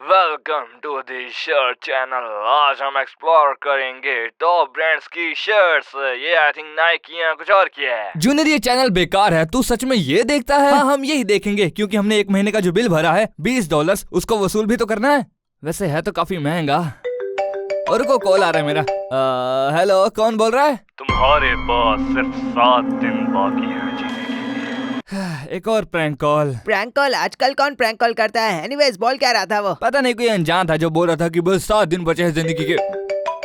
Welcome to the shirt channel. आज हम explore करेंगे टॉप ब्रांड्स की शर्ट्स। ये आई थिंक नाइकी या कुछ और की है। जूनियर ये चैनल बेकार है, तू सच में ये देखता है? हाँ, हम यही देखेंगे क्योंकि हमने एक महीने का जो बिल भरा है $20, उसको वसूल भी तो करना है। वैसे है तो काफी महंगा। और को कॉल आ रहा है मेरा। हेलो, कौन बोल रहा है? तुम्हारे पास सिर्फ 7 दिन बाकी है जीने के। एक और प्रैंक कॉल। Prank call? आजकल कौन प्रैंक कॉल करता है? एनीवेज, बोल क्या रहा था वो? पता नहीं, कोई अनजान था जो बोल रहा था कि बस 7 दिन बचे हैं जिंदगी के।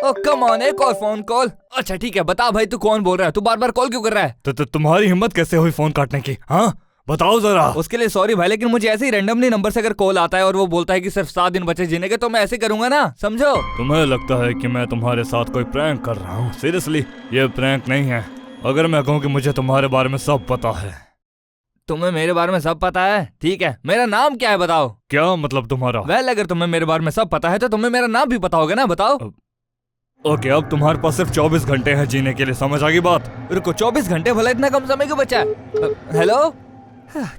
ओ कम ऑन, एक और फोन कॉल। अच्छा ठीक है, बता भाई तू कौन बोल रहा है? तू बार बार कॉल क्यों कर रहा है? तो तुम्हारी हिम्मत कैसे हुई फोन काटने की? हाँ बताओ जरा। उसके लिए सॉरी भाई, लेकिन मुझे ऐसे ही रैंडमली नंबर से अगर कॉल आता है और वो बोलता है कि सिर्फ 7 दिन बचे जीने के, तो मैं ऐसे करूंगा ना, समझो। तुम्हें लगता है कि मैं तुम्हारे साथ कोई प्रैंक कर रहा हूँ? सीरियसली ये प्रैंक नहीं है। अगर मैं कहूँ कि मुझे तुम्हारे बारे में सब पता है। तुम्हें मेरे बारे में सब पता है? ठीक है, मेरा नाम क्या है बताओ। क्या मतलब तुम्हारा? वेल, अगर तुम्हें मेरे बारे में सब पता है तो तुम्हें मेरा नाम भी पता होगा ना, बताओ। ओके, अब तुम्हारे पास सिर्फ 24 घंटे हैं जीने के लिए, समझ आ गई बात? रुको, 24 घंटे? भला इतना कम समय क्यों बचा है? हेलो,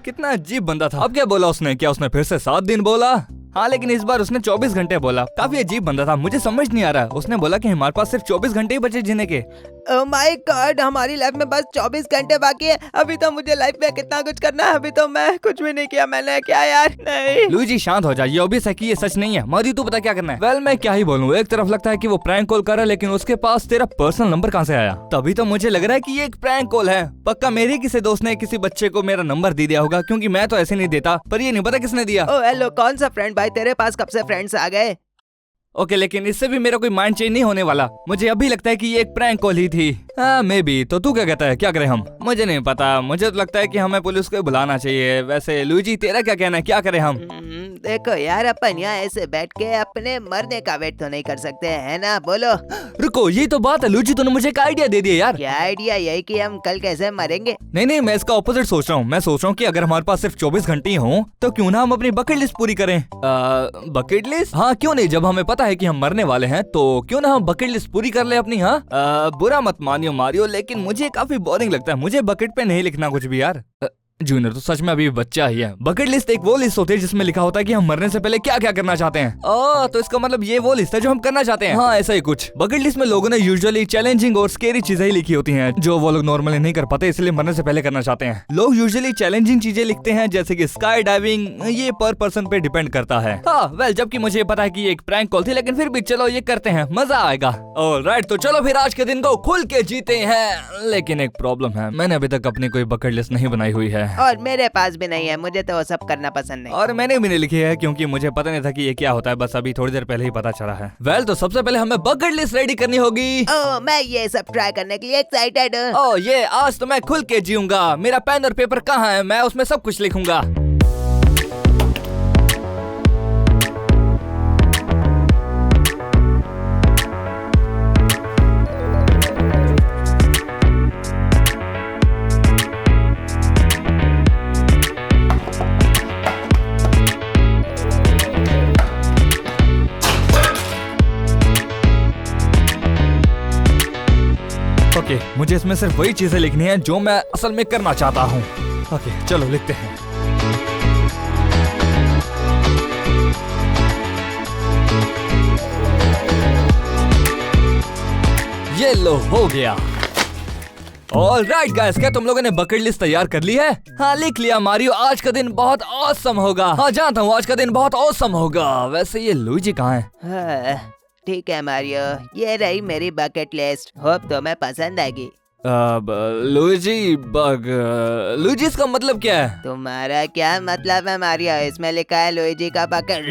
कितना अजीब बंदा था। अब क्या बोला उसने? क्या उसने फिर से 7 दिन बोला? हाँ, लेकिन इस बार उसने 24 घंटे बोला। काफी अजीब बंदा था, मुझे समझ नहीं आ रहा। उसने बोला कि हमारे पास सिर्फ 24 घंटे ही बचे जीने के। ओह माय गॉड, हमारी लाइफ में बस 24 घंटे बाकी है। अभी तो मुझे लाइफ में कितना कुछ करना है। अभी तो मैं कुछ भी नहीं किया। मैंने क्या यार? नहीं। लुईजी शांत हो जाइए, ऑब्वियस है कि ये सच नहीं है। मौदी तू बता क्या करना है? वेल, मैं क्या ही बोलूं। एक तरफ लगता है कि वो प्रैंक कॉल कर रहा है, लेकिन उसके पास तेरा पर्सनल नंबर कहाँ से आया? तभी तो मुझे लग रहा है कि ये एक प्रैंक कॉल है। पक्का मेरे किसी दोस्त ने किसी बच्चे को मेरा नंबर दे दिया होगा, क्योंकि मैं तो ऐसे नहीं देता। पर ये नहीं पता किसने दिया। ओह हेलो, कौन सा फ्रेंड भाई? तेरे पास कब से फ्रेंड्स आ गए? ओके, लेकिन इससे भी मेरा कोई माइंड चेंज नहीं होने वाला। मुझे अभी लगता है कि ये एक प्रैंक कॉल ही थी। हाँ मे बी। तो तू क्या कहता है, क्या करें हम? मुझे नहीं पता, मुझे तो लगता है कि हमें पुलिस को बुलाना चाहिए। वैसे लुईजी तेरा क्या कहना है, क्या करें हम? देखो यार, अपन यहाँ ऐसे बैठ के अपने मरने का वेट तो नहीं कर सकते, है ना? बोलो। रुको, ये तो बात है लुईजी, तूने मुझे एक आइडिया दे दिया यार। क्या आइडिया? यही कि हम कल कैसे मरेंगे? नहीं, मैं इसका ऑपोजिट सोच रहा हूँ। मैं सोच रहा हूँ कि अगर हमारे पास सिर्फ 24 घंटे ही हों, तो क्यों ना हम अपनी बकेट लिस्ट पूरी करें। Bucket list? हाँ क्यों नहीं, जब हमें पता है कि हम मरने वाले हैं तो क्यों ना हम बकेट लिस्ट पूरी कर ले अपनी। हाँ बुरा मत मानियो मारियो, लेकिन मुझे काफी बोरिंग लगता है। मुझे बकेट पे नहीं लिखना कुछ भी यार। जूनियर तो सच में अभी बच्चा ही है। बकेट लिस्ट एक वो लिस्ट होती है जिसमें लिखा होता है कि हम मरने से पहले क्या क्या करना चाहते हैं। तो इसका मतलब ये वो लिस्ट है जो हम करना चाहते हैं। हाँ ऐसा ही कुछ। बकेट लिस्ट में लोगों ने यूजुअली चैलेंजिंग और स्केरी चीजें ही लिखी होती हैं, जो वो लोग नॉर्मली नहीं कर पाते, इसलिए मरने से पहले करना चाहते हैं। लोग यूजुअली चैलेंजिंग चीजें लिखते हैं, जैसे कि स्काई डाइविंग। ये पर पर्सन पे डिपेंड करता है। हाँ वेल, जबकि मुझे पता है कि ये एक प्रैंक कॉल थी, लेकिन फिर भी चलो ये करते हैं, मजा आएगा। ऑलराइट, तो चलो फिर आज के दिन को खुल के जीते हैं। लेकिन एक प्रॉब्लम है, मैंने अभी तक अपनी कोई बकेट लिस्ट नहीं बनाई हुई है। और मेरे पास भी नहीं है। मुझे तो वो सब करना पसंद नहीं। और मैंने भी नहीं लिखी है, क्योंकि मुझे पता नहीं था कि ये क्या होता है। बस अभी थोड़ी देर पहले ही पता चला है। वेल, तो सबसे पहले हमें बकेट लिस्ट रेडी करनी होगी। ओह, मैं ये सब ट्राई करने के लिए एक्साइटेड हूँ। ओह ये, आज तो मैं खुल के जीऊंगा। मेरा पेन और पेपर कहाँ है? मैं उसमें सब कुछ लिखूंगा। ओके, मुझे इसमें सिर्फ वही चीजें लिखनी है जो मैं असल में करना चाहता हूँ। ओके चलो लिखते हैं। ये लो, हो गया। ऑलराइट गाइस, क्या तुम लोगों ने बकेट लिस्ट तैयार कर ली है? हाँ लिख लिया मारियो, आज का दिन बहुत ऑसम होगा। हाँ जानता हूँ, आज का दिन बहुत ऑसम होगा। वैसे ये लुईजी कहाँ है? हाँ, ठीक है मारियो, ये रही मेरी बकेट लिस्ट। होप तुम्हें पसंद आएगी। लुईजी लुईजी इसका मतलब क्या है? तुम्हारा क्या मतलब है मारियो? इसमें लिखा है लुईजी का बकेट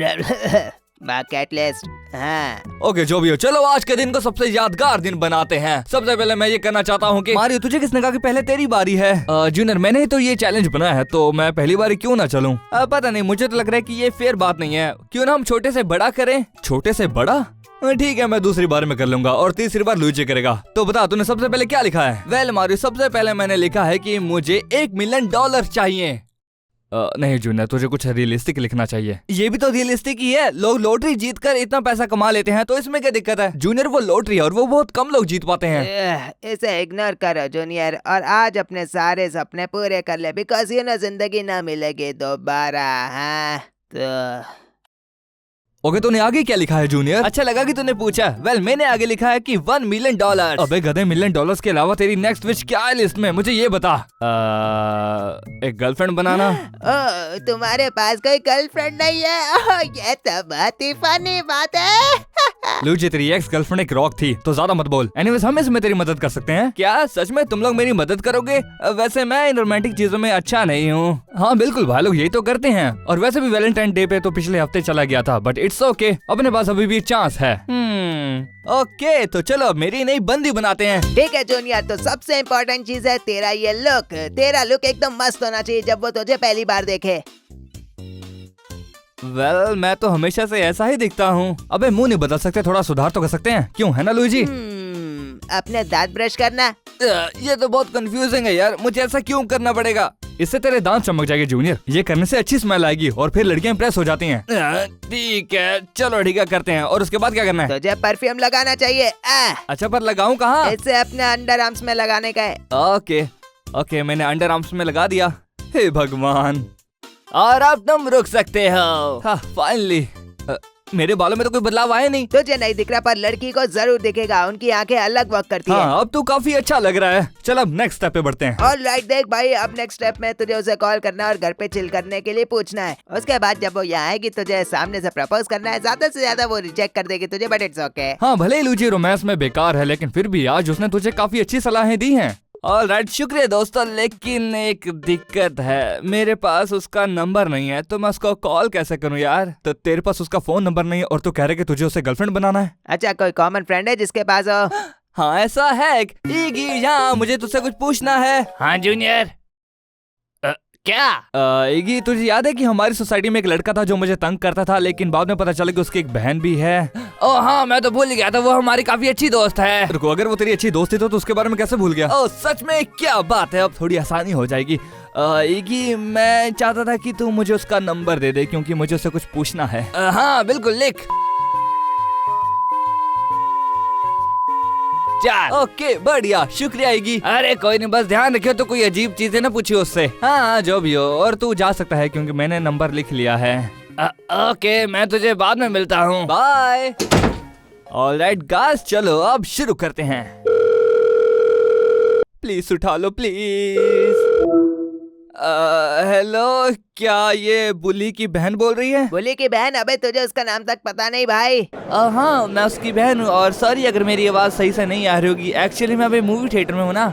बकेट लिस्ट। हाँ ओके जो भी हो, चलो आज के दिन को सबसे यादगार दिन बनाते हैं। सबसे पहले मैं ये करना चाहता हूँ कि मारियो, तुझे किसने कहा कि पहले तेरी बारी है? जूनियर, मैंने ही तो ये चैलेंज बनाया है, तो मैं पहली बारी क्यों ना चलूं? पता नहीं, मुझे तो लग रहा है कि ये फेयर बात नहीं है। क्यों ना हम छोटे से बड़ा करें? छोटे से बड़ा? ठीक है, मैं दूसरी बार में कर लूंगा और तीसरी बार लुईजी करेगा। तो बता, तूने सबसे पहले क्या लिखा है? वेल मारियो, सबसे पहले मैंने लिखा है कि मुझे $1 मिलियन चाहिए। नहीं जूनियर, तुझे कुछ रियलिस्टिक लिखना चाहिए। ये भी तो रियलिस्टिक ही है। लोग लॉटरी जीतकर इतना पैसा कमा लेते हैं, तो इसमें क्या दिक्कत है? जूनियर वो लॉटरी है और वो बहुत कम लोग जीत पाते हैं। इसे इग्नोर करो जूनियर, और आज अपने सारे सपने पूरे कर ले, बिकॉज ये ना जिंदगी ना मिलेगी दोबारा। हाँ तो ओके, तूने आगे क्या लिखा है जूनियर? अच्छा लगा कि तूने पूछा। वेल, मैंने आगे लिखा है कि $1 मिलियन। अबे गधे, $1 मिलियन के अलावा तेरी नेक्स्ट विश क्या है लिस्ट में? मुझे ये बता। एक गर्लफ्रेंड बनाना। ओ, तुम्हारे पास कोई गर्लफ्रेंड नहीं है? ओह, ये तो बहुत ही फनी बात है। लूजी, तेरी एक्स गर्लफ्रेंड एक रॉक थी, तो ज्यादा मत बोल। एनीवेज, हम इसमें तेरी मदद कर सकते हैं। क्या सच में तुम लोग मेरी मदद करोगे? वैसे मैं इन रोमांटिक चीजों में अच्छा नहीं हूँ। हाँ बिल्कुल, भाई लोग यही तो करते हैं। और वैसे भी वैलेंटाइन डे पे तो पिछले हफ्ते चला गया था, बट इट्स ओके, अपने पास अभी भी चांस है। ओके, तो चलो अब मेरी नई बंदी बनाते हैं। ठीक है जूनियर, तो सबसे इम्पोर्टेंट चीज है तेरा ये लुक। तेरा लुक एकदम मस्त होना चाहिए जब वो तुझे पहली बार देखे। वेल, मैं तो हमेशा से ऐसा ही दिखता हूँ। अबे मुंह नहीं बदल सकते, थोड़ा सुधार तो कर सकते हैं, क्यों है ना लुईजी? अपने दांत ब्रश करना। ये तो बहुत कंफ्यूजिंग है यार, मुझे ऐसा क्यों करना पड़ेगा? इससे तेरे दांत चमक जाएंगे जूनियर। ये करने से अच्छी स्मेल आएगी और फिर लड़कियां इंप्रेस हो जाती हैं। ठीक है, चलो ठीक है, करते हैं। और उसके बाद क्या करना है? तुझे परफ्यूम लगाना चाहिए। अच्छा, पर लगाऊं कहाँ? इसे अपने अंडर आर्म्स में लगाने का है। ओके, मैंने अंडर आर्म्स में लगा दिया। हे भगवान, और अब तुम रुक सकते हो। हाँ, फाइनली। मेरे बालों में तो कोई बदलाव आया नहीं। तुझे नहीं दिख रहा, पर लड़की को जरूर दिखेगा, उनकी आंखें अलग वर्क करती हैं। हाँ, अब तो काफी अच्छा लग रहा है। चल अब नेक्स्ट स्टेप पे बढ़ते हैं। ऑलराइट, देख भाई, अब नेक्स्ट स्टेप में तुझे उसे कॉल करना है और घर पे चिल करने के लिए पूछना है। उसके बाद जब वो यहाँ आएगी तुझे सामने से प्रपोज करना है। ज्यादा से ज्यादा वो रिजेक्ट कर देगी तुझे, बट इट्स ओके। हाँ, भले ही लूजी रोमांस में बेकार है, लेकिन फिर भी आज उसने तुझे काफी अच्छी सलाहें दी हैं। ऑलराइट, शुक्रिया दोस्तों, लेकिन एक दिक्कत है, मेरे पास उसका नंबर नहीं है, तो मैं उसको कॉल कैसे करूं यार? तो तेरे पास उसका फोन नंबर नहीं है और तू कह रहे कि तुझे उसे गर्लफ्रेंड बनाना है? अच्छा, कोई कॉमन फ्रेंड है जिसके पास हो? हाँ, ऐसा है। ईगी, यहाँ मुझे तुझसे कुछ पूछना है। हाँ जूनियर। क्या? ईगी, तुझे याद है कि हमारी सोसाइटी में एक लड़का था जो मुझे तंग करता था, लेकिन बाद में पता चला कि उसकी एक बहन भी है। ओह हाँ, मैं तो भूल गया था, वो हमारी काफी अच्छी दोस्त है। रुको, अगर वो तेरी अच्छी दोस्त थी तो उसके बारे में कैसे भूल गया? ओह सच में, क्या बात है, अब थोड़ी आसानी हो जाएगी। ईगी, मैं चाहता था कि तू मुझे उसका नंबर दे दे, क्योंकि मुझे उससे कुछ पूछना है। हाँ बिल्कुल, लिख। 4। ओके, बढ़िया, शुक्रिया ईगी। अरे कोई नहीं, बस ध्यान रखियो तो कोई अजीब चीजें ना पूछियो उससे। हाँ, जो भी हो, और तू जा सकता है क्योंकि मैंने नंबर लिख लिया है। ओके, मैं तुझे बाद में मिलता हूँ। बाय। ऑलराइट गाइस, चलो अब शुरू करते हैं। प्लीज उठा लो प्लीज। हेलो, क्या ये बुली की बहन बोल रही है? बुली की बहन? अबे तुझे उसका नाम तक पता नहीं भाई। हाँ, मैं उसकी बहन हूँ, और सॉरी अगर मेरी आवाज सही से नहीं आ रही होगी। एक्चुअली मैं अभी मूवी थिएटर में हूँ ना।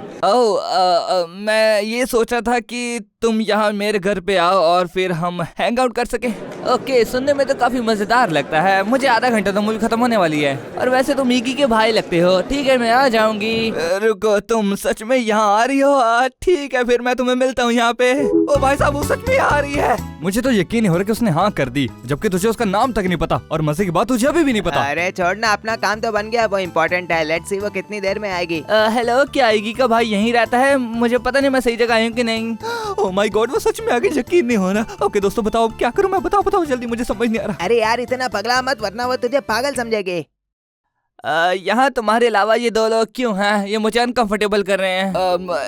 मैं ये सोचा था कि तुम यहाँ मेरे घर पे आओ और फिर हम हैंग आउट कर सके। ओके, सुनने में तो काफी मजेदार लगता है। मुझे आधा घंटा तो मूवी खत्म होने वाली है, और वैसे तुम ईगी के भाई लगते हो। ठीक है, मैं आ जाऊंगी। रुको, तुम सच में यहाँ आ रही हो? ठीक है, फिर मैं तुम्हें मिलता हूँ यहाँ पे। ओ भाई साहब, वो सच में आ रही है। मुझे तो यकीन नहीं हो रहा कि उसने हाँ कर दी, जबकि तुझे उसका नाम तक नहीं पता, और मजे की बात तुझे अभी भी नहीं पता। अरे छोड़ना, अपना काम तो बन गया, वो इम्पोर्टेंट है। लेट्स सी वो कितनी देर में आएगी। हेलो, क्या ईगी का भाई यहीं रहता है? मुझे पता नहीं मैं सही जगह आई हूँ कि नहीं। ओह माय गॉड, वो सच में आ गई, यकीन नहीं हो रहा। ओके दोस्तों, बताओ क्या करूँ मैं? बताओ जल्दी, मुझे समझ नहीं आ रहा। अरे यार, इतना पगला मत, वरना वो तुझे पागल समझेगी। यहाँ तुम्हारे अलावा ये 2 लोग क्यों हैं? ये मुझे अनकंफर्टेबल कर रहे हैं।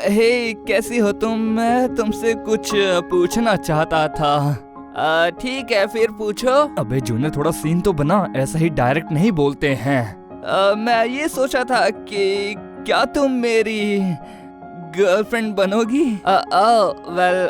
हे, कैसी हो तुम? मैं तुमसे कुछ पूछना चाहता था। ठीक है, फिर पूछो। अबे जूनियर, थोड़ा सीन तो बना, ऐसा ही डायरेक्ट नहीं बोलते हैं। मैं ये सोचा था कि क्या तुम मेरी गर्लफ्रेंड बनोगी? वेल,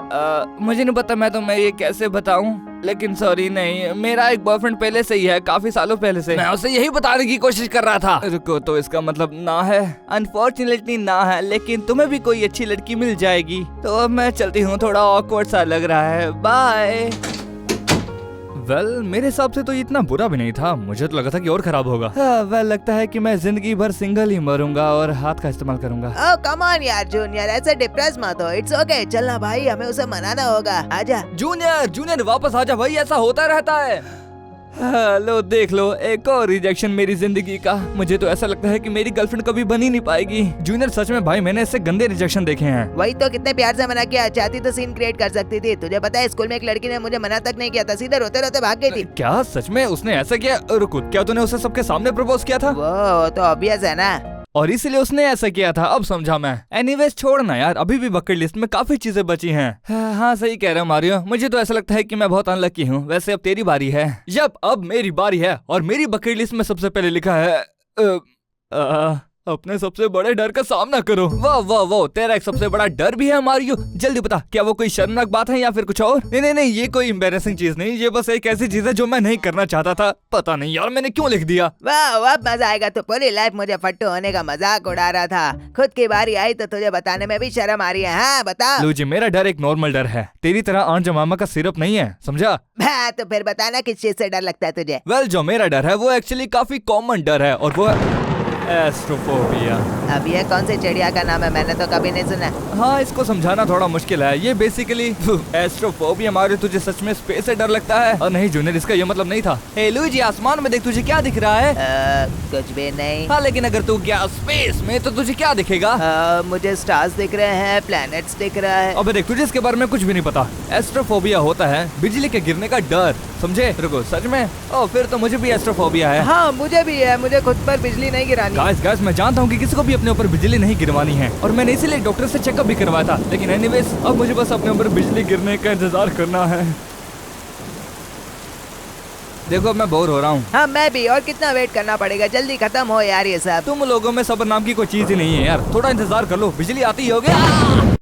मुझे नहीं पता मैं तुम्हें ये कैसे बताऊं, लेकिन सॉरी नहीं, मेरा एक बॉयफ्रेंड पहले से ही है, काफी सालों पहले से। मैं उसे यही बताने की कोशिश कर रहा था। रुको, तो इसका मतलब ना है? अनफॉर्चुनेटली ना है, लेकिन तुम्हें भी कोई अच्छी लड़की मिल जाएगी। तो अब मैं चलती हूँ, थोड़ा ऑकवर्ड सा लग रहा है। बाय। वेल, मेरे हिसाब से तो ये इतना बुरा भी नहीं था, मुझे तो लगा था कि और खराब होगा। वेल, लगता है कि मैं जिंदगी भर सिंगल ही मरूंगा और हाथ का इस्तेमाल करूंगा। ओह कम ऑन यार जूनियर, ऐसे डिप्रेस मत हो। इट्स ओके, चलना भाई, हमें उसे मनाना होगा। आजा जूनियर वापस आजा भाई, ऐसा होता रहता है। लो देख लो, एक और रिजेक्शन मेरी जिंदगी का। मुझे तो ऐसा लगता है कि मेरी गर्लफ्रेंड कभी बन ही नहीं पाएगी। जूनियर, सच में भाई, मैंने इससे गंदे रिजेक्शन देखे हैं। वही तो, कितने प्यार से मना किया। चाहती तो सीन क्रिएट कर सकती थी। तुझे पता है, स्कूल में एक लड़की ने मुझे मना तक नहीं किया था, सीधे रोते रोते भाग गई थी। क्या सच में उसने ऐसा किया? रुको, क्या तूने उसे सबके सामने प्रपोज किया था? वो तो ऑब्वियस है ना। और इसीलिए उसने ऐसा किया था। अब समझा मैं। एनीवेज छोड़ना यार, अभी भी बकेट लिस्ट में काफी चीजें बची हैं। हाँ सही कह रहे हो मारियो, मुझे तो ऐसा लगता है कि मैं बहुत अनलकी हूँ। वैसे अब तेरी बारी है। अब मेरी बारी है और मेरी बकेट लिस्ट में सबसे पहले लिखा है अपने सबसे बड़े डर का सामना करो। वाह वाह वाह, तेरा एक सबसे बड़ा डर भी है मारियो। जल्दी बता, क्या वो कोई शर्मनाक बात है या फिर कुछ और? नहीं नहीं नहीं, ये कोई एम्बैरेसिंग चीज नहीं, ये बस एक ऐसी चीज है जो मैं नहीं करना चाहता था। पता नहीं यार मैंने क्यों लिख दिया। वाह अब मजा आएगा। तो पूरी लाइफ मुझे फट्टू होने का मजाक उड़ा रहा था, खुद की बारी आई तो तुझे बताने में भी शर्म आ रही है। हाँ बता। लूजी, मेरा डर एक नॉर्मल डर है, तेरी तरह आंट जमामा का सिरप नहीं है, समझा? तो फिर बताना किस चीज से डर लगता है तुझे? वेल, जो मेरा डर है वो एक्चुअली काफी कॉमन डर है और वो है एस्ट्रोफोबिया। अब ये कौन सी चिड़िया का नाम है? मैंने तो कभी नहीं सुना। हाँ, इसको समझाना थोड़ा मुश्किल है। ये बेसिकली एस्ट्रोफोबिया। मारियो, तुझे सच में स्पेस से डर लगता है? और नहीं जूनियर, इसका ये मतलब नहीं था। हे लूजी, आसमान में देख, तुझे क्या दिख रहा है? कुछ भी नहीं। हाँ, लेकिन अगर तू गया स्पेस में तो तुझे क्या दिखेगा? मुझे स्टार्स दिख रहे हैं, प्लैनेट्स दिख रहा है। अबे देख, तुझे इसके बारे में कुछ भी नहीं पता। एस्ट्रोफोबिया होता है बिजली के गिरने का डर, समझे? रुको, सच में? ओ, फिर तो मुझे भी एस्ट्रोफोबिया है। हाँ मुझे भी है, मुझे खुद पर बिजली नहीं गिरानी। गाइस, मैं जानता हूँ कि किसी को भी अपने ऊपर बिजली नहीं गिरवानी है और मैंने इसीलिए डॉक्टर से चेकअप भी करवाया था। लेकिन एनीवेज, अब मुझे बस अपने ऊपर बिजली गिरने का इंतजार करना है। देखो मैं बोर हो रहा हूँ। हाँ मैं भी, और कितना वेट करना पड़ेगा? जल्दी खत्म हो यार ये सब। तुम लोगों में सब्र नाम की कोई चीज ही नहीं है यार, थोड़ा इंतजार कर लो, बिजली आती ही होगी।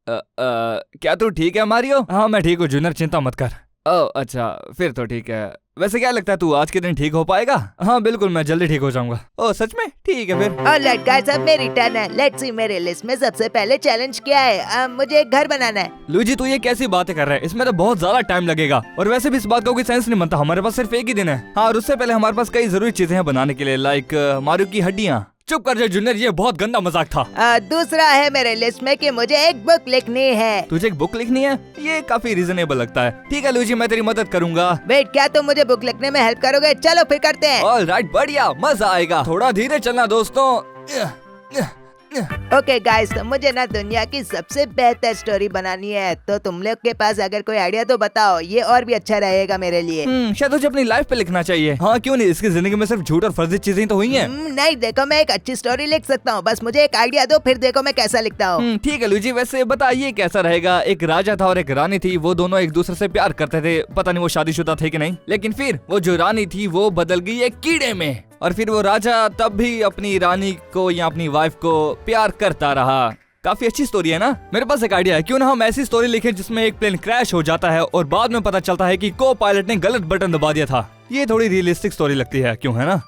क्या तू ठीक है मारियो? हाँ मैं ठीक हूँ जूनियर, चिंता मत कर। ओह अच्छा, फिर तो ठीक है। वैसे क्या लगता है, तू आज के दिन ठीक हो पाएगा? हाँ बिल्कुल, मैं जल्दी ठीक हो जाऊंगा। ओह सच में? ठीक है फिर। ऑलराइट गाइस, अब मेरी टर्न है। लेट्स सी मेरे लिस्ट में सबसे पहले चैलेंज क्या है? मुझे एक घर बनाना है। लूजी, तू ये कैसी बातें कर रहा है? इसमें तो बहुत ज्यादा टाइम लगेगा और वैसे भी इस बात का कोई सेंस नहीं बनता। हमारे पास सिर्फ एक ही दिन है। हाँ, और उससे पहले हमारे पास कई जरूरी चीजें हैं बनाने के लिए, लाइक मारियो की हड्डियाँ। चुप कर जा जूनियर, ये बहुत गंदा मजाक था। दूसरा है मेरे लिस्ट में कि मुझे एक बुक लिखनी है। तुझे एक बुक लिखनी है? ये काफी रीजनेबल लगता है। ठीक है लूजी, मैं तेरी मदद करूंगा। वेट, क्या तुम मुझे बुक लिखने में हेल्प करोगे? चलो फिर करते हैं। ऑलराइट, बढ़िया, मजा आएगा। थोड़ा धीरे चलना दोस्तों। ओके गाइस, तो मुझे ना दुनिया की सबसे बेहतर स्टोरी बनानी है। तो तुम लोग के पास अगर कोई आइडिया तो बताओ, ये और भी अच्छा रहेगा मेरे लिए। शायद तुझे अपनी लाइफ पे लिखना चाहिए। हाँ क्यों नहीं, इसकी जिंदगी में सिर्फ झूठ और फर्जी चीजें तो हुई हैं। नहीं देखो, मैं एक अच्छी स्टोरी लिख सकता हूँ, बस मुझे एक आइडिया दो, फिर देखो मैं कैसा लिखता हूँ। ठीक है लूजी, वैसे बताइए कैसा रहेगा। एक राजा था और एक रानी थी, वो दोनों एक दूसरे से प्यार करते थे। पता नहीं वो शादीशुदा थे कि नहीं, लेकिन फिर वो जो रानी थी वो बदल गई एक कीड़े में। और फिर वो राजा तब भी अपनी रानी को या अपनी वाइफ को प्यार करता रहा। काफी अच्छी स्टोरी है ना? मेरे पास एक आइडिया है, क्यों ना हम ऐसी स्टोरी लिखें जिसमें एक प्लेन क्रैश हो जाता है और बाद में पता चलता है कि को पायलट ने गलत बटन दबा दिया था। ये थोड़ी रियलिस्टिक स्टोरी लगती है, क्यों है ना?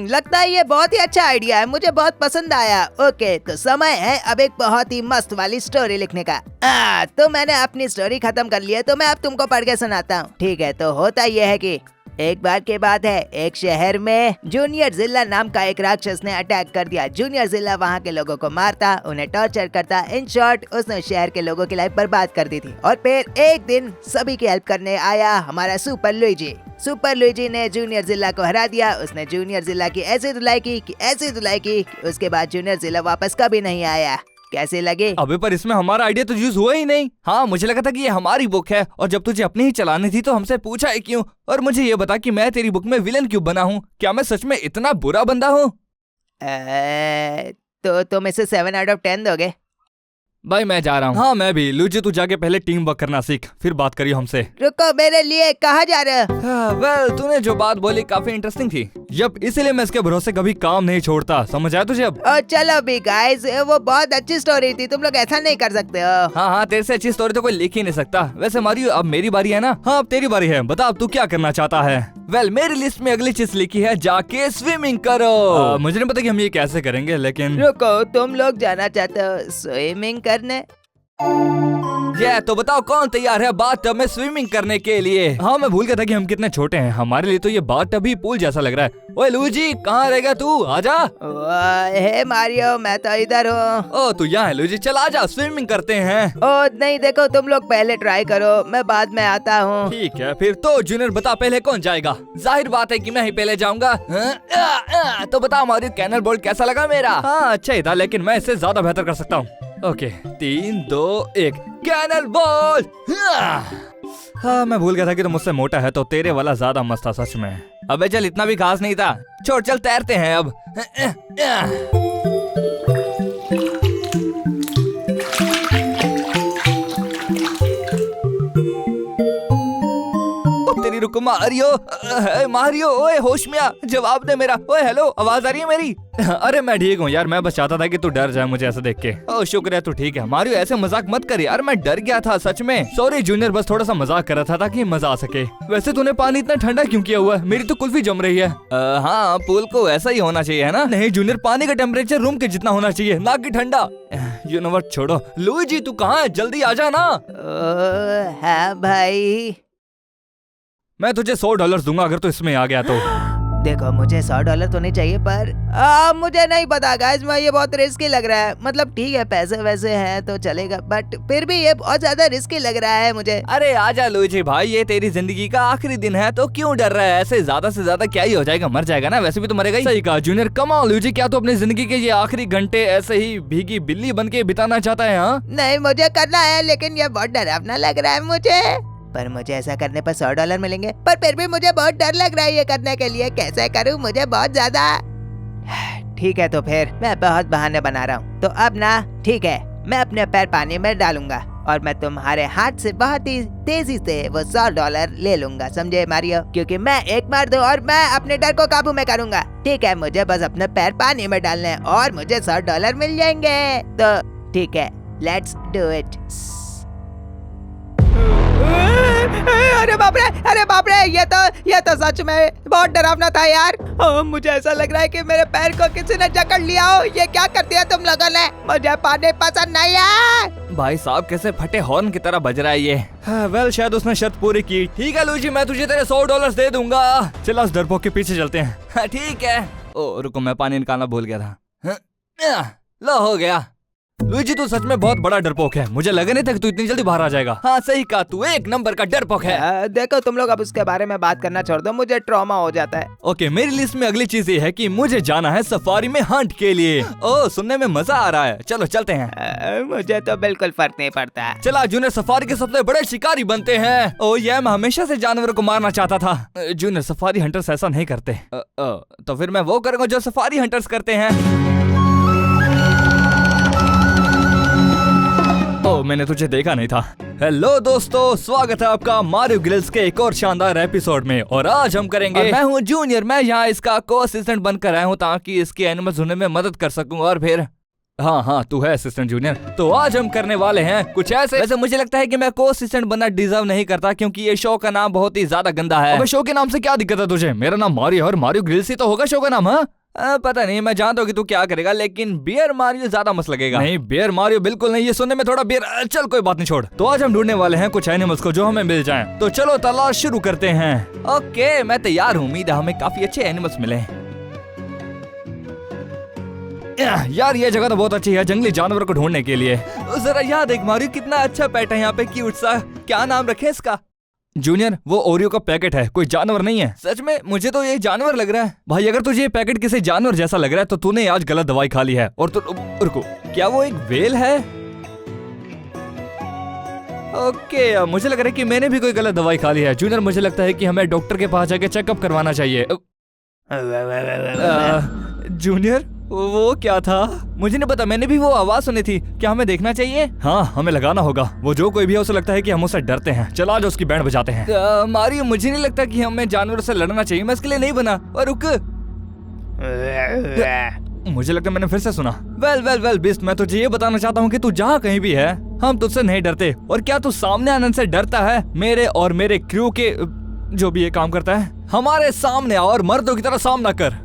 लगता है ये बहुत ही अच्छा आइडिया है, मुझे बहुत पसंद आया। ओके, तो समय है अब एक बहुत ही मस्त वाली स्टोरी लिखने का। तो मैंने अपनी स्टोरी खत्म कर ली है, तो मैं अब तुमको पढ़ के सुनाता हूँ। ठीक है, तो होता यह है कि एक बार की बात है, एक शहर में जूनियर जिल्ला नाम का एक राक्षस ने अटैक कर दिया। जूनियर जिल्ला वहाँ के लोगों को मारता, उन्हें टॉर्चर करता। इन शॉर्ट, उसने शहर के लोगों की लाइफ बर्बाद कर दी थी। और फिर एक दिन सभी की हेल्प करने आया हमारा सुपर लुइजी। सुपर लुइजी ने जूनियर जिल्ला को हरा दिया। उसने जूनियर जिल्ला की ऐसी धुलाई की उसके बाद जूनियर जिल्ला वापस कभी नहीं आया। कैसे लगे? अबे पर इसमें हमारा आइडिया तो यूज हुआ ही नहीं। हाँ मुझे लगा था कि ये हमारी बुक है और जब तुझे अपनी ही चलानी थी तो हमसे पूछा है क्यों? और मुझे ये बता कि मैं तेरी बुक में विलन क्यों बना हूँ? क्या मैं सच में इतना बुरा बंदा हूँ? तो तुम इसे 7 out of 10 दोगे? भाई मैं जा रहा हूँ। हाँ मैं भी। लूजी, तू जाके पहले टीम वर्क करना सीख, फिर बात करियो हमसे। रुको, मेरे लिए कहाँ जा रहे हो? वेल, तूने जो बात बोली काफी इंटरेस्टिंग थी। यप, इसीलिए मैं इसके भरोसे कभी काम नहीं छोड़ता, समझ आया तुझे अब? चलो भी गाइस, वो बहुत अच्छी स्टोरी थी, तुम लोग ऐसा नहीं कर सकते हो। हाँ, तेरे से अच्छी स्टोरी तो कोई लिख ही नहीं सकता। वैसे मारियो, अब मेरी बारी है ना? हाँ अब तेरी बारी है, बता अब तू क्या करना चाहता है? वेल, मेरी लिस्ट में अगली चीज लिखी है, जाके स्विमिंग करो। मुझे नहीं पता कि हम ये कैसे करेंगे, लेकिन रुको, तुम लोग जाना चाहते हो स्विमिंग करने? तो बताओ कौन तैयार है बाथटब में स्विमिंग करने के लिए? हाँ मैं भूल गया था कि हम कितने छोटे हैं, हमारे लिए तो ये बाथटब ही पूल जैसा लग रहा है। ओए लूजी, कहाँ रहेगा तू? आजा। हे मारियो, मैं तो इधर हूँ। ओ तू यहाँ है लूजी, चल आजा, स्विमिंग करते हैं। ओ नहीं, देखो तुम लोग पहले ट्राई करो, मैं बाद में आता हूँ। ठीक है फिर। तो जूनियर बता, पहले कौन जाएगा? जाहिर बात है कि मैं ही पहले जाऊंगा। तो बता मारियो, कैनल बोल्ट कैसा लगा मेरा? हाँ अच्छा ही था, लेकिन मैं इससे ज्यादा बेहतर कर सकता हूँ। ओके, 3, 2, 1, कैनल बॉल। हाँ मैं भूल गया था कि तो मुझसे मोटा है, तो तेरे वाला ज्यादा मस्त था सच में। अबे चल, इतना भी खास नहीं था, छोड़, चल तैरते हैं अब। तेरी रुको मारियो, मारियो, ओए होश में आ, जवाब दे मेरा। ओए हेलो, आवाज आ रही है मेरी? अरे मैं ठीक हूँ यार, मैं बस चाहता था कि तू डर जाए मुझे ऐसा देख के। ओह शुक्र है तू ठीक है। मारियो ऐसे मजाक मत कर यार, मैं डर गया था सच में। सॉरी जूनियर, बस थोड़ा सा मजाक कर रहा था ताकि मजा आ सके। वैसे तूने पानी इतना ठंडा क्यों किया हुआ है? मेरी तो कुल्फी जम रही है। हाँ पूल को ऐसा ही होना चाहिए है ना? नहीं जूनियर, पानी का टेम्परेचर रूम के जितना होना चाहिए, ना कि ठंडा। यू नो व्हाट, छोड़ो। लुईजी तू कहाँ है? जल्दी आ जा ना। हाँ भाई। मैं तुझे $100 दूंगा अगर तू इसमें आ गया तो। देखो मुझे $100 तो नहीं चाहिए, पर मुझे नहीं पता गाइस, मैं ये बहुत रिस्की लग रहा है। मतलब ठीक है पैसे वैसे हैं तो चलेगा, बट फिर भी ये बहुत ज्यादा रिस्की लग रहा है मुझे। अरे आजा लुईजी भाई, ये तेरी जिंदगी का आखिरी दिन है तो क्यों डर रहा है? ऐसे ज्यादा से ज्यादा क्या ही हो जाएगा, मर जाएगा ना, वैसे भी तो मरेगा ही। सही कहा जूनियर। कम ऑन लुईजी, क्या तू अपनी जिंदगी के ये आखिरी घंटे ऐसे ही भीगी बिल्ली बन के बिताना चाहता है? हाँ नहीं मुझे करना है, लेकिन ये बहुत डरावना लग रहा है मुझे। पर मुझे ऐसा करने पर $100 मिलेंगे, पर फिर भी मुझे बहुत डर लग रहा है ये करने के लिए। कैसे करूं, मुझे बहुत ज्यादा। ठीक है तो फिर मैं बहुत बहाने बना रहा हूँ, तो अब ना ठीक है, मैं अपने पैर पानी में डालूंगा और मैं तुम्हारे हाथ से बहुत ही तेजी से वो $100 ले लूंगा, समझे मारियो? क्योंकि मैं एक मार दूं और मैं अपने डर को काबू में करूंगा। ठीक है, मुझे बस अपने पैर पानी में डालने हैं और मुझे $100 मिल जाएंगे। तो ठीक है, लेट्स डू इट। अरे बाप रे, अरे बाप रे, ये तो सच में बहुत डरावना था यार। मुझे ऐसा लग रहा है कि मेरे पैर को किसी ने जकड़ लिया हो। ये क्या कर दिया तुम लोगों ने? मुझे पानी पसंद नहीं है। भाई साहब कैसे फटे हॉर्न की तरह बज रहा है ये। वेल शायद उसने शर्त पूरी की। ठीक है लुईजी, मैं तुझे तेरे $100 दे दूंगा। चलो उस डरपोक के पीछे चलते हैं। ठीक है। ओ रुको, मैं पानी निकालना भूल गया था। लो हो गया। लुईजी तू सच में बहुत बड़ा डरपोक है, मुझे लगा नहीं था कि तू इतनी जल्दी बाहर आ जाएगा। हाँ सही कहा, तू एक नंबर का डरपोक है। देखो तुम लोग अब उसके बारे में बात करना छोड़ दो, मुझे ट्रॉमा हो जाता है। ओके, मेरी लिस्ट में अगली चीज ये है कि मुझे जाना है सफारी में हंट के लिए। ओह सुनने में मजा आ रहा है, चलो चलते हैं। मुझे तो बिल्कुल फर्क नहीं पड़ता। चला जूनियर, सफारी के सबसे बड़े शिकारी बनते हैं। ओह ये मैं हमेशा से जानवरों को मारना चाहता था। जूनियर, सफारी हंटर्स ऐसा नहीं करते। तो फिर मैं वो करूंगा जो सफारी हंटर्स करते हैं। ओह मैंने तुझे देखा नहीं था। हेलो दोस्तों, स्वागत है आपका मारियो ग्रिल्स के एक और शानदार एपिसोड में। और आज हम करेंगे, मैं हूँ जूनियर, मैं यहाँ इसका को असिस्टेंट बनकर आया हूँ ताकि इसके एनिमल्स ढूंढने में मदद कर सकूं। और फिर हाँ तू है असिस्टेंट जूनियर। तो आज हम करने वाले हैं कुछ ऐसे। वैसे मुझे लगता है कि मैं को असिस्टेंट बनना डिजर्व नहीं करता, क्योंकि ये शो का नाम बहुत ही ज्यादा गंदा है। अब शो के नाम से क्या दिक्कत है तुझे? मेरा नाम मारियो और मारियो ग्रिल्स ही तो होगा शो का नाम। हाँ पता नहीं, मैं जानता हूँ कि तू क्या करेगा, लेकिन बियर मारियो ज्यादा मस्त लगेगा। नहीं बियर मारियो बिल्कुल नहीं, ये सुनने में थोड़ा बियर। चल कोई बात नहीं, छोड़। तो आज हम ढूंढने वाले हैं कुछ एनिमल्स को जो हमें मिल जाएं। तो चलो तलाश शुरू करते हैं। ओके मैं तैयार हूँ, उम्मीद है हमें काफी अच्छे एनिमल्स मिले। यार ये जगह तो बहुत अच्छी है जंगली जानवरों को ढूंढने के लिए। जरा याद देख मारियो, कितना अच्छा पेट है यहाँ पे, क्यूट सा। क्या नाम रखे इसका? जूनियर, वो ओरियो का पैकेट है, कोई जानवर नहीं है। सच में मुझे तो ये जानवर लग रहा है। भाई अगर तुझे ये पैकेट किसी जानवर जैसा लग रहा है तो तूने आज गलत दवाई खा ली है। और तो रुको, क्या वो एक व्हेल है? ओके मुझे लग रहा है कि मैंने भी कोई गलत दवाई खा ली है। जूनियर मुझे लगता है कि हमें डॉक्टर के पास जाके चेकअप करवाना चाहिए। जूनियर वो क्या था? मुझे नहीं पता, मैंने भी वो आवाज सुनी थी। क्या हमें देखना चाहिए? हाँ हमें लगाना होगा। वो जो कोई भी है उसे लगता है कि हम उससे डरते हैं। चलो आज उसकी बैंड बजाते हैं। मारियो मुझे नहीं लगता कि हमें जानवरों से लड़ना चाहिए, मैं इसके लिए नहीं बना। और रुक, मुझे लगता है मैंने फिर से सुना। वेल बिस्ट, मैं तुझे ये बताना चाहता हूँ कि तू जहाँ कहीं भी है हम तुझसे नहीं डरते। और क्या तू सामने आने से डरता है? मेरे और मेरे क्रू के जो भी ये काम करता है, हमारे सामने और मर्दों की तरह सामना कर।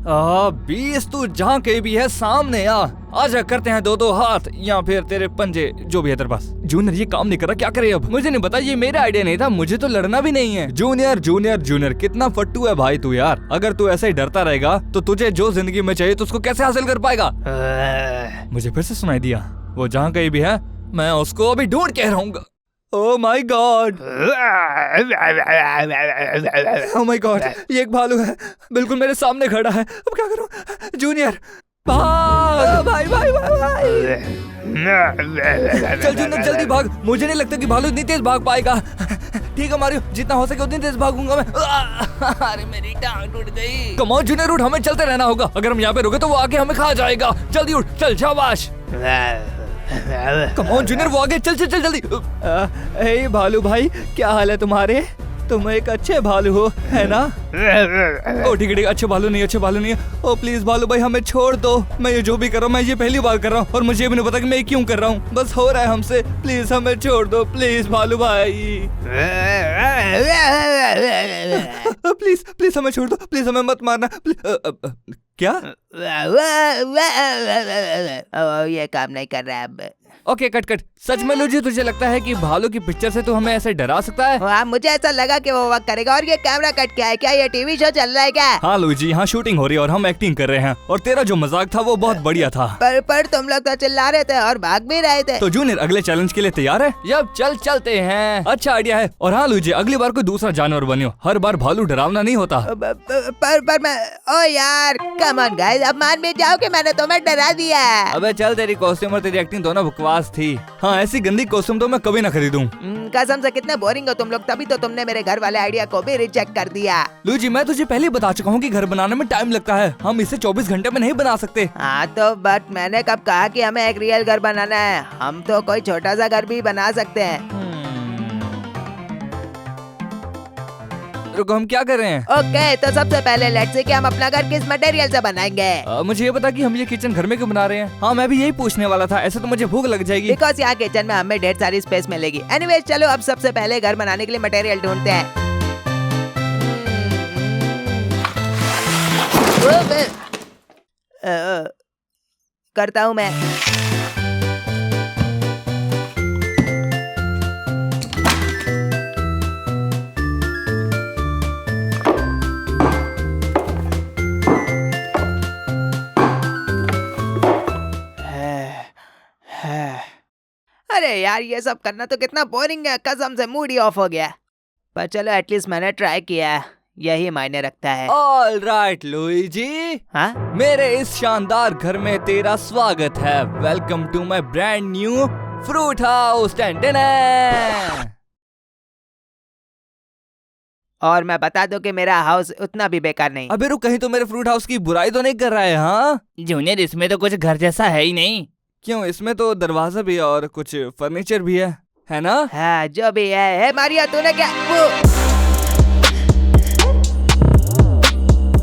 बीस तू जहाँ कहीं भी है सामने आ। आजा करते हैं दो हाथ या फिर तेरे पंजे, जो भी है तेरे पास। जूनियर ये काम नहीं कर रहा, क्या करे अब? मुझे नहीं पता, ये मेरा आइडिया नहीं था, मुझे तो लड़ना भी नहीं है। जूनियर कितना फट्टू है भाई तू यार। अगर तू ऐसे ही डरता रहेगा तो तुझे जो जिंदगी में चाहिए तो उसको कैसे हासिल कर पाएगा? मुझे फिर से सुनाई दिया। वो जहाँ कहीं भी है मैं उसको अभी ढूंढ के रहूंगा। Oh my God! Oh my God! ये एक भालू है, बिल्कुल मेरे सामने खड़ा है। अब क्या करूं? जूनियर भाग! भाई चल जूनियर जल्दी भाग। मुझे नहीं लगता कि भालू इतनी तेज भाग पाएगा। ठीक है मारियो, जितना हो सके उतनी तेज भागूंगा मैं। अरे मेरी टांग टूट गई। कम ऑन जूनियर, उठ, हमें चलते रहना होगा। अगर हम यहाँ पे रुके तो वो आके हमें खा जाएगा। जल्दी उठ, चल शाबाश। कम ऑन जूनियर, वो आगे, चल चल चल जल्दी। हे भालू भाई, क्या हाल है तुम्हारे? तुम एक अच्छे भालू हो, है ना? ओ ठीक है, अच्छे भालू नहीं, अच्छे भालू नहीं है। ओ प्लीज भालू भाई हमें छोड़ दो। मैं ये जो भी कर रहा हूँ, मैं ये पहली बार कर रहा हूँ और मुझे भी नहीं पता कि मैं ये क्यों कर रहा हूँ। बस हो रहा है हमसे। प्लीज हमें छोड़ दो, प्लीज भालू भाई। प्लीज प्लीज हमें छोड़ दो, प्लीज हमें मत मारना। क्या? ये काम नहीं कर रहा है अब। Okay cut cut. सच में लूजी, तुझे लगता है कि भालू की पिक्चर से तू हमें ऐसे डरा सकता है? हाँ, मुझे ऐसा लगा कि वो वर्क करेगा। और ये कैमरा कट क्या है? क्या ये टीवी शो चल रहा है क्या? हाँ लूजी, यहाँ शूटिंग हो रही है और हम एक्टिंग कर रहे हैं। और तेरा जो मजाक था वो बहुत बढ़िया था। पर तुम लोग तो चिल्ला रहे थे और भाग भी रहे थे। तो जूनियर अगले चैलेंज के लिए तैयार है? अब चलते हैं। अच्छा आइडिया है। और हाँ लूजी, अगली बार कोई दूसरा जानवर बनियो। हर बार भालू डरावना नहीं होता। पर मैं, ओ यार कम ऑन गाइस, अब मान भी जाओ कि मैंने तुम्हें डरा दिया। अबे चल, तेरी कॉस्ट्यूम और तेरी एक्टिंग दोनों बकवास थी। हाँ ऐसी गंदी कॉस्ट्यूम तो मैं कभी ना खरीदूं। कसम से कितने बोरिंग हो तुम लोग, तभी तो तुमने मेरे घर वाले आइडिया को भी रिजेक्ट कर दिया। लूजी, मैं तुझे पहले बता चुका हूँ कि घर बनाने में टाइम लगता है। हम इसे 24 घंटे में नहीं बना सकते। हाँ तो बट मैंने कब कहा कि हमें एक रियल घर बनाना है? हम तो कोई छोटा सा घर भी बना सकते हैं। रुको, हम क्या कर रहे हैं? ओके, तो सबसे पहले लेट्स से कि हम अपना घर किस मटेरियल से बनाएंगे। मुझे ये बता कि हम ये किचन घर में क्यों बना रहे हैं? हाँ मैं भी यही पूछने वाला था। ऐसे तो मुझे भूख लग जाएगी। बिकॉज यहाँ किचन में हमें ढेर सारी स्पेस मिलेगी। एनीवेज चलो अब सबसे पहले घर बनाने के लिए मटेरियल ढूंढते हैं। करता हूँ मैं। अरे यार, ये सब करना तो कितना बोरिंग है। कसम से मूड ही ऑफ हो गया। पर चलो एटलीस्ट मैंने ट्राई किया, यही मायने रखता है। ऑल राइट लुइजी, हाँ? मेरे मेरे इस शानदार घर में तेरा स्वागत है। Welcome to my brand new fruit house. और मैं बता दूं कि मेरा हाउस उतना भी बेकार नहीं। अबे रुक, कहीं तो मेरे फ्रूट हाउस की बुराई तो नहीं कर रहा है? हाँ जूनियर, इसमें तो कुछ घर जैसा है ही नहीं। क्यों? इसमें तो दरवाजा भी है और कुछ फर्नीचर भी है ना? हाँ जो भी है। मारिया तूने क्या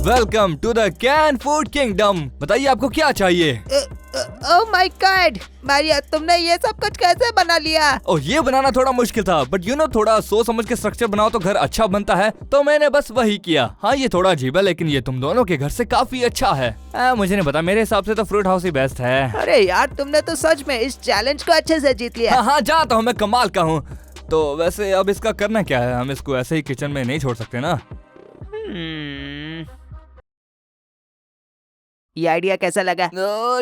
welcome to the can food kingdom. बताइए आपको क्या चाहिए? ओह माय गॉड, मारिया तुमने ये सब कुछ कैसे बना लिया? और ये बनाना थोड़ा मुश्किल था, बट यू नो थोड़ा सोच समझ के स्ट्रक्चर बनाओ तो घर अच्छा बनता है, तो मैंने बस वही किया। हाँ ये थोड़ा अजीब है, लेकिन ये तुम दोनों के घर से काफी अच्छा है। मुझे नहीं पता, मेरे हिसाब से तो फ्रूट हाउस ही बेस्ट है। अरे यार, तुमने तो सच में इस चैलेंज को अच्छे से जीत लिया। हाँ जाता हूँ, मैं कमाल का हूँ। तो वैसे अब इसका करना क्या है? हम इसको ऐसे ही किचन में नहीं छोड़ सकते ना। ये आइडिया कैसा लगा?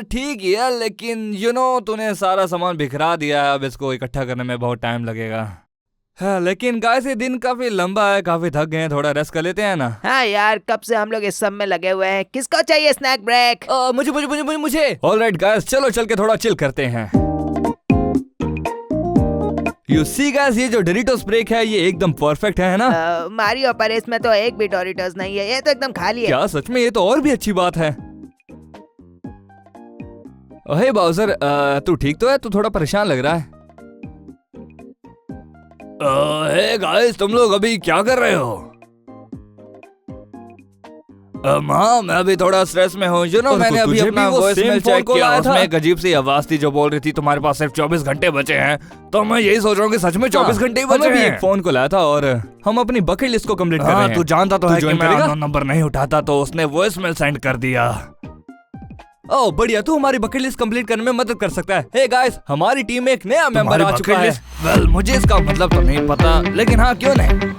ठीक है, लेकिन यू नो तूने सारा सामान बिखरा दिया है। अब इसको इकट्ठा करने में बहुत टाइम लगेगा। हाँ, लेकिन गाइस ये दिन काफी लंबा है, काफी थक गए हैं, थोड़ा रेस्ट कर लेते हैं ना। हाँ यार, कब से हम लोग इस सब में लगे हुए हैं। किसको चाहिए स्नैक ब्रेक? मुझे मुझे मुझे मुझे मुझे ऑलराइट गाइस, चलो चल के थोड़ा चिल करते हैं। यू सी गाइस, ये जो डोरिटोस ब्रेक है ये एकदम परफेक्ट है ना? मारियो, पर इसमें तो एक भी डोरिटोस नहीं है, ये तो एकदम खाली है। क्या सच में? ये तो और भी अच्छी बात है। हे बाउजर, तू ठीक तो है? तू थोड़ा परेशान लग रहा है। हे गाइस, तुम लोग अभी क्या कर रहे हो? हाँ मैं अभी थोड़ा स्ट्रेस में हूँ। यू नो मैंने अभी अपना वॉइसमेल चेक किया, उसमें एक अजीब सी आवाज थी जो बोल रही थी तुम्हारे पास सिर्फ 24 घंटे बचे हैं। तो मैं यही सोच रहा हूँ कि सच में 24 घंटे ही बचे हैं। एक फोन को लाया था और हम अपनी बकेट लिस्ट को कंप्लीट कर रहे हैं। तू जानता तो है कि मैं अननोन नंबर नहीं उठाता, तो उसने वॉइसमेल सेंड कर दिया। ओह बढ़िया, तू हमारी बकेट लिस्ट कंप्लीट करने में मदद कर सकता है। हे गाइस, हमारी टीम में एक नया मेंबर आ चुका है। वेल, मुझे इसका मतलब तो नहीं पता, लेकिन हाँ क्यों नहीं।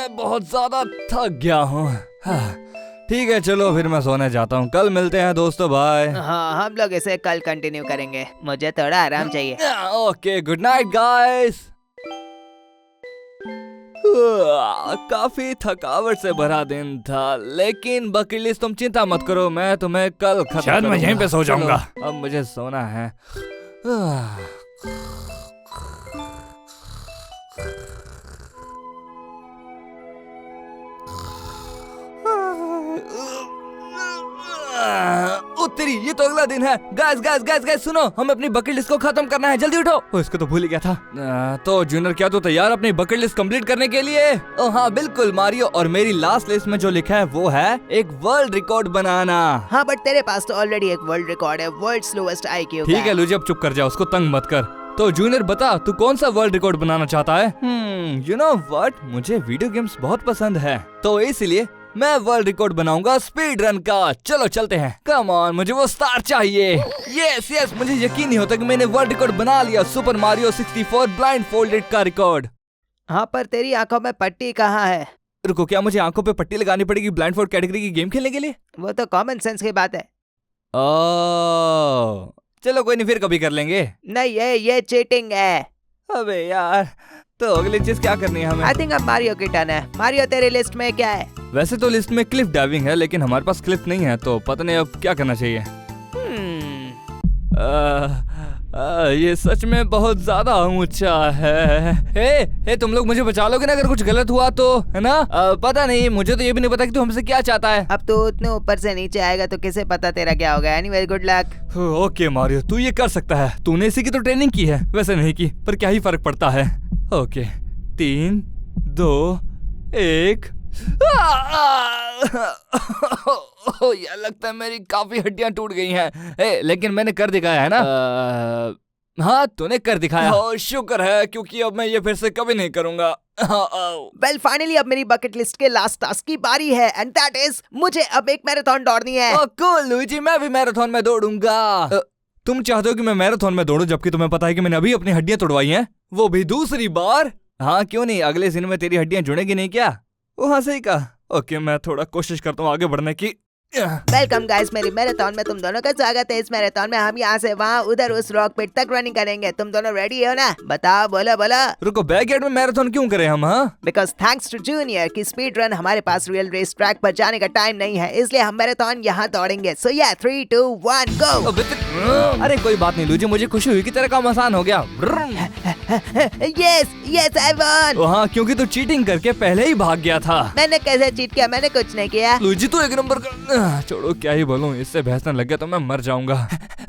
मैं बहुत ज्यादा थक गया हूँ। हाँ, ठीक है चलो फिर मैं सोने जाता हूँ। कल मिलते हैं दोस्तों, बाय। हाँ, हम लोग इसे कल कंटिन्यू करेंगे, मुझे थोड़ा आराम चाहिए। Okay, good night guys. काफी थकावट से भरा दिन था, लेकिन बकेट लिस्ट तुम चिंता मत करो, मैं तुम्हें कल खत्म शायद मैं करूंगा। यहीं पे सो जाऊंगा। चलो, अब मुझे सोना है। तेरी, ये तो अगला दिन है। गाइस गाइस गाइस गाइस सुनो, हमें अपनी बकेट लिस्ट को खत्म करना है, जल्दी उठो। ओ, इसको तो भूल ही गया था। तो जूनियर, क्या तू तैयार अपनी बकेट लिस्ट कंप्लीट करने के लिए? ओ हाँ बिल्कुल मारियो, और मेरी लास्ट लिस्ट में जो लिखा है वो है एक वर्ल्ड रिकॉर्ड बनाना। हाँ, बट तेरे पास तो ऑलरेडी एक वर्ल्ड रिकॉर्ड है, वर्ल्ड स्लोएस्ट IQ ठीक है लूजी, अब चुप कर जा, उसको तंग मत कर। तो जूनियर बता, तू कौन सा वर्ल्ड रिकॉर्ड बनाना चाहता है? यू नो व्हाट, मुझे वीडियो गेम्स बहुत पसंद है, तो इसलिए मैं वर्ल्ड रिकॉर्ड बनाऊंगा स्पीड रन का। चलो चलते हैं, कम ऑन, मुझे वो स्टार चाहिए। यस यस, मुझे यकीन नहीं होता कि मैंने वर्ल्ड रिकॉर्ड बना लिया, सुपर मारियो 64 ब्लाइंड फोल्डेड का रिकॉर्ड। हाँ, पर तेरी आंखों में पट्टी कहाँ है? रुको, क्या मुझे आंखों पे पट्टी लगानी पड़ेगी ब्लाइंड फोल्ड कैटेगरी की गेम खेलने के लिए? वो तो कॉमन सेंस की बात है। ओह, चलो कोई नहीं, फिर कभी कर लेंगे। नहीं, ये चीटिंग है। अबे यार, तो अगली चीज क्या करनी है हमें? आई थिंक अब मारियो की टर्न है। मारियो, तेरी लिस्ट में क्या है? वैसे तो लिस्ट में क्लिफ डाइविंग है, लेकिन हमारे पास क्लिफ नहीं है, तो पता नहीं अब क्या करना चाहिए। ये सच में बहुत ज्यादा ऊंचा है। हे तुम लोग मुझे बचा लोगे ना अगर कुछ गलत हुआ तो, है ना? पता नहीं, मुझे तो ये भी नहीं पता कि तू हमसे क्या चाहता है। अब तो उतने ऊपर से नीचे आएगा तो किसे पता तेरा क्या होगा। Anyway, good luck. Okay Mario, तू ये कर सकता है, तूने इसी की तो ट्रेनिंग की है। वैसे नहीं की, पर क्या ही फर्क पड़ता है। ओके, 3 2 1। यार लगता है मेरी काफी हड्डियां टूट गई हैं। लेकिन मैंने कर दिखाया है ना? हाँ, तूने कर दिखाया। शुक्र है, क्योंकि अब मैं ये फिर से कभी नहीं करूंगा। वेल फाइनली अब मेरी बकेट लिस्ट के लास्ट टास्क की बारी है, एंड दैट इज मुझे अब एक मैराथन दौड़नी है। कूल लुइजी, मैं भी मैराथन में दौड़ूंगा। तुम चाहते हो कि मैं मैराथन में दौड़ूं, जबकि तुम्हें पता है कि मैंने अभी अपनी हड्डियां तोड़वाई हैं, वो भी दूसरी बार। हाँ क्यों नहीं, अगले सीन में तेरी हड्डियां जुड़ेगी नहीं क्या? वो हाँ सही कहा। ओके, मैं थोड़ा कोशिश करता हूँ आगे बढ़ने की। वेलकम गाइस, मेरी मैराथन में तुम दोनों का स्वागत है। इस मैराथन में हम यहाँ से वहाँ, उधर उस रॉक पिट तक रनिंग करेंगे। तुम दोनों रेडी हो ना? बताओ, बोलो बोलो। रुको, बैकयार्ड में मैराथन क्यों करें हम? हाँ, बिकॉज थैंक्स टू जूनियर की स्पीड रन हमारे पास रियल रेस ट्रैक पर जाने का टाइम नहीं है, इसलिए हम मैराथन यहाँ दौड़ेंगे। सो या 3 2 1 गो। अरे कोई बात नहीं लूजी, मुझे खुशी हुई कि तेरा काम आसान हो गया। Yes yes I one. हाँ, क्योंकि तू चीटिंग करके पहले ही भाग गया था। मैंने कैसे चीट किया? मैंने कुछ नहीं किया। लूजी तू एक नंबर का। छोड़ो, क्या ही बोलूं, इससे बहसने लग गया तो मैं मर जाऊंगा।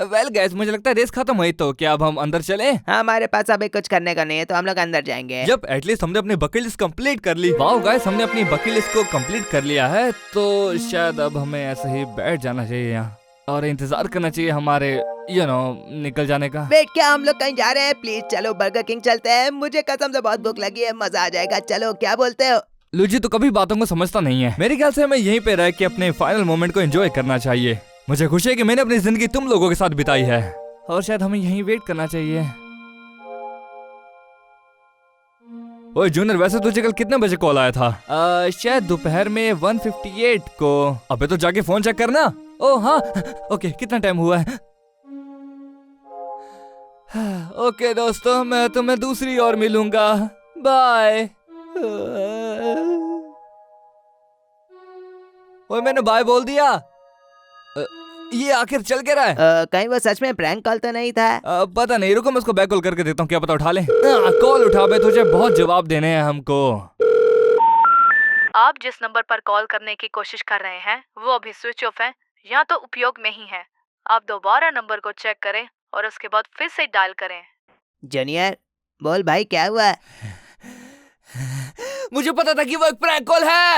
वेल गाइस, मुझे लगता है रेस खत्म हुई, तो क्या अब हम अंदर चलें? हाँ, हमारे पास अभी कुछ करने का नहीं है, तो हम लोग अंदर जाएंगे। जब एटलीस्ट हमने अपनी बकेट लिस्ट कंप्लीट कर ली। वाओ गाइस, हमने अपनी बकेट लिस्ट को कंप्लीट कर लिया है, तो शायद अब हमें ऐसे ही बैठ जाना चाहिए यहाँ और इंतजार करना चाहिए हमारे निकल जाने का। वेट, क्या हम लोग कहीं जा रहे हैं? प्लीज चलो बर्गर किंग चलते हैं, मुझे कसम से बहुत भूख लगी है, मजा आ जाएगा। चलो, क्या बोलते हो? लूजी तो कभी बातों को समझता नहीं है। मेरे ख्याल से हमें यहीं पे रह के अपने फाइनल मोमेंट को एंजॉय करना चाहिए। मुझे खुशी है कि मैंने अपनी जिंदगी तुम लोगों के साथ बिताई है, और शायद हमें यहीं वेट करना चाहिए। ओए जूनियर, वैसे तुझे कल कितने बजे कॉल आया था? शायद दोपहर में 1:58 को। अबे तो जाके फोन चेक करना। ओह हाँ, ओके, कितना टाइम हुआ है? ओके दोस्तों, मैं तुम्हें दूसरी ओर मिलूंगा, बाय। ओए मैंने बाय बोल दिया। ये आखिर चल के रहा है? कहीं वो सच में प्रैंक कॉल तो नहीं था? पता नहीं, रुको मैं उसको बैक कॉल करके देखता हूँ, क्या पता उठा ले। कॉल उठा बे, तुझे बहुत जवाब देने हैं हमको। आप जिस नंबर पर कॉल करने की कोशिश कर रहे हैं वो अभी स्विच ऑफ है या तो उपयोग में ही है। आप दोबारा नंबर को चेक करें और उसके बाद फिर से डायल करें। जूनियर, बोल भाई, क्या हुआ? मुझे पता था कि वो एक प्रैंक कॉल है।